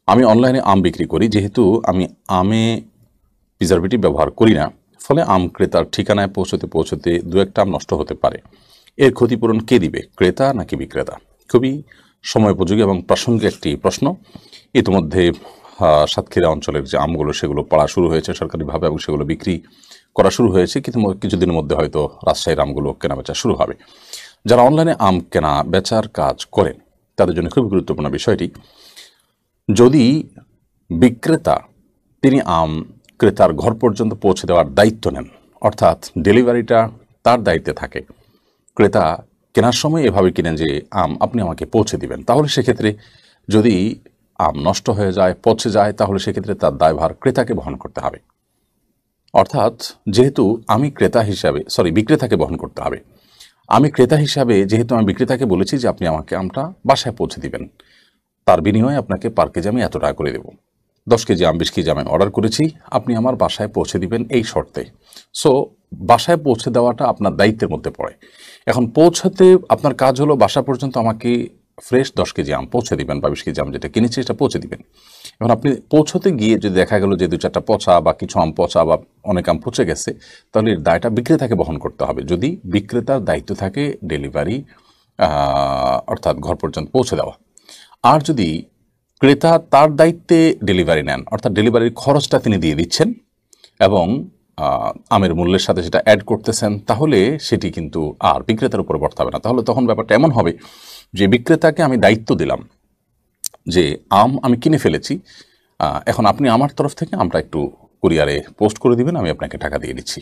আমি অনলাইনে আম বিক্রি করি, যেহেতু আমি আমে প্রিজারভেটিভ ব্যবহার করি না, ফলে আম ক্রেতার ঠিকানায় পৌঁছতে পৌঁছতে দু একটা আম নষ্ট হতে পারে। এর ক্ষতিপূরণ কে দিবে, ক্রেতা নাকি বিক্রেতা? খুবই সময়োপযোগী এবং প্রাসঙ্গিক একটি প্রশ্ন। ইতিমধ্যে সাতক্ষীরা অঞ্চলের যে আমগুলো সেগুলো পাড়া শুরু হয়েছে সরকারিভাবে এবং সেগুলো বিক্রি করা শুরু হয়েছে, কিন্তু কিছুদিনের মধ্যে হয়তো রাজশাহীর আমগুলো কেনাবেচা শুরু হবে। যারা অনলাইনে আম কেনা বেচার কাজ করেন তাদের জন্য খুবই গুরুত্বপূর্ণ বিষয়টি, যদি বিক্রেতা তিনি আম ক্রেতার ঘর পর্যন্ত পৌঁছে দেওয়ার দায়িত্ব নেন, অর্থাৎ ডেলিভারিটা তার দায়িত্বে থাকে, ক্রেতা কেনার সময় এভাবে কিনেন যে আম আপনি আমাকে পৌঁছে দিবেন, তাহলে সেক্ষেত্রে যদি আম নষ্ট হয়ে যায়, পচে যায়, তাহলে সেক্ষেত্রে তার দায়ভার ক্রেতাকে বহন করতে হবে। অর্থাৎ যেহেতু আমি ক্রেতা হিসাবে বিক্রেতাকে বহন করতে হবে। আমি ক্রেতা হিসাবে যেহেতু আমি বিক্রেতাকে বলেছি যে আপনি আমাকে আমটা বাসায় পৌঁছে দিবেন, তার বিনিময়ে আপনাকে পার কেজি আমি এত টাকা করে দেবো। 10 কেজি আম 20 কেজি আমি অর্ডার করেছি, আপনি আমার বাসায় পৌঁছে দিবেন এই শর্তে। সো বাসায় পৌঁছে দেওয়াটা আপনার দায়িত্বের মধ্যে পড়ে। এখন পৌঁছাতে আপনার কাজ হলো বাসা পর্যন্ত আমাকে ফ্রেশ 10 কেজি আম পৌঁছে দিবেন বা 20 কেজি আম যেটা কিনেছি সেটা পৌঁছে দিবেন। এখন আপনি পৌঁছতে গিয়ে যদি দেখা গেল যে 2-4টা পচা বা কিছু আম পচা বা অনেক আম পচে গেছে, তাহলে এর দায়টা বিক্রেতাকে বহন করতে হবে, যদি বিক্রেতার দায়িত্ব থাকে ডেলিভারি অর্থাৎ ঘর পর্যন্ত পৌঁছে দেওয়া। আর যদি ক্রেতা তার দায়িত্বে ডেলিভারি নেন, অর্থাৎ ডেলিভারির খরচটা তিনি দিয়ে দিচ্ছেন এবং আমের মূল্যের সাথে সেটা অ্যাড করতেছেন, তাহলে সেটি কিন্তু আর বিক্রেতার উপর বর্তাবে না। তাহলে তখন ব্যাপারটা এমন হবে যে বিক্রেতাকে আমি দায়িত্ব দিলাম যে আম আমি কিনে ফেলেছি, এখন আপনি আমার তরফ থেকে আমটা একটু কুরিয়ারে পোস্ট করে দিবেন, আমি আপনাকে টাকা দিয়ে দিচ্ছি।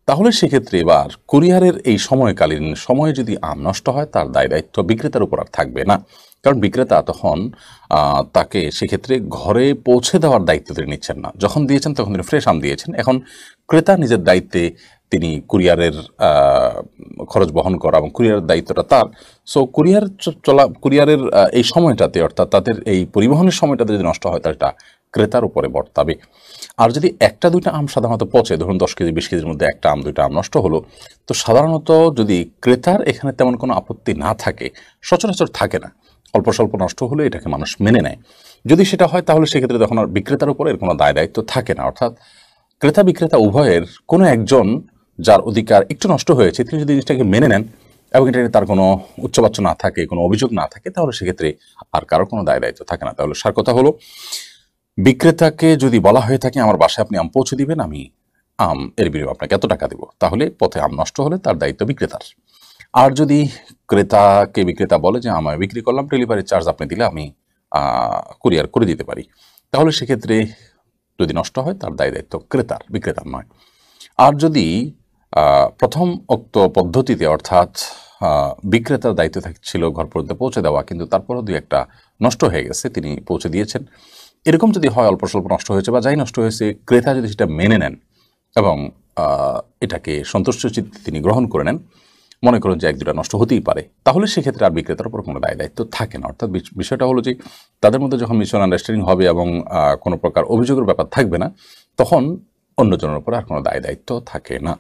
তাহলে সেক্ষেত্রে এবার কুরিয়ারের এই সময়কালীন সময়ে যদি আম নষ্ট হয়, তার দায় দায়িত্ব বিক্রেতার উপর আর থাকবে না, কারণ বিক্রেতা তখন তাকে সেক্ষেত্রে ঘরে পৌঁছে দেওয়ার দায়িত্ব তিনি নিচ্ছেন না। যখন দিয়েছেন তখন তিনি ফ্রেশ আম দিয়েছেন, এখন ক্রেতা নিজের দায়িত্বে তিনি কুরিয়ারের খরচ বহন করা এবং কুরিয়ারের দায়িত্বটা তার। সো কুরিয়ারের এই সময়টাতে, অর্থাৎ তাদের এই পরিবহনের সময়টাতে যদি নষ্ট হয়, তাহলে এটা ক্রেতার উপরে বর্তাবে। আর যদি একটা দুইটা আম সাধারণত পচে, ধরুন 10 কেজি 20 কেজির মধ্যে একটা আম দুইটা আম নষ্ট হলো, তো সাধারণত যদি ক্রেতার এখানে তেমন কোনো আপত্তি না থাকে, সচরাচর থাকে না, অল্প স্বল্প নষ্ট হলে এটাকে মানুষ মেনে নেয়। যদি সেটা হয় তাহলে সেক্ষেত্রে তখন আর বিক্রেতার উপরে এর কোনো দায় দায়িত্ব থাকে না। অর্থাৎ ক্রেতা বিক্রেতা উভয়ের কোনো একজন, যার অধিকার একটু নষ্ট হয়েছে, তিনি যদি জিনিসটাকে মেনে নেন এবং এটা তার কোনো উচ্চবাচ্য না থাকে, কোনো অভিযোগ না থাকে, তাহলে সেক্ষেত্রে আর কারো কোনো দায় দায়িত্ব থাকে না। তাহলে সার কথা হলো, বিক্রেতাকে যদি বলা হয়ে থাকে আমার বাসায় আপনি আম পৌঁছে দিবেন, আমি আম এর বিনিময়ে আপনাকে এত টাকা দেবো, তাহলে পথে আম নষ্ট হলে তার দায়িত্ব বিক্রেতার। আর যদি বিক্রেতা বলে যে আমায় বিক্রি করলাম, ডেলিভারি চার্জ আপনি দিলে আমি কুরিয়ার করে দিতে পারি, তাহলে সেক্ষেত্রে যদি নষ্ট হয় তার দায় দায়িত্ব ক্রেতার, বিক্রেতার নয়। আর যদি প্রথম উক্ত পদ্ধতিতে, অর্থাৎ বিক্রেতার দায়িত্ব ছিল ঘর পর্যন্ত পৌঁছে দেওয়া, কিন্তু তারপরও দুই একটা নষ্ট হয়ে গেছে, তিনি পৌঁছে দিয়েছেন, এরকম যদি হয়, অল্প স্বল্প নষ্ট হয়েছে বা যাই নষ্ট হয়েছে, ক্রেতা যদি সেটা মেনে নেন এবং এটাকে সন্তুষ্ট চিত্তে তিনি গ্রহণ করে নেন, মনে করুন যে এক দুটা নষ্ট হতেই পারে, তাহলে সেক্ষেত্রে আর বিক্রেতার উপর কোনো দায় দায়িত্ব থাকে না। অর্থাৎ বিষয়টা হলো যে তাদের মধ্যে যখন মিউচুয়াল আন্ডারস্ট্যান্ডিং হবে এবং কোনো প্রকার অভিযোগের ব্যাপার থাকবে না, তখন অন্যজনের উপর আর কোনো দায় দায়িত্ব থাকে না।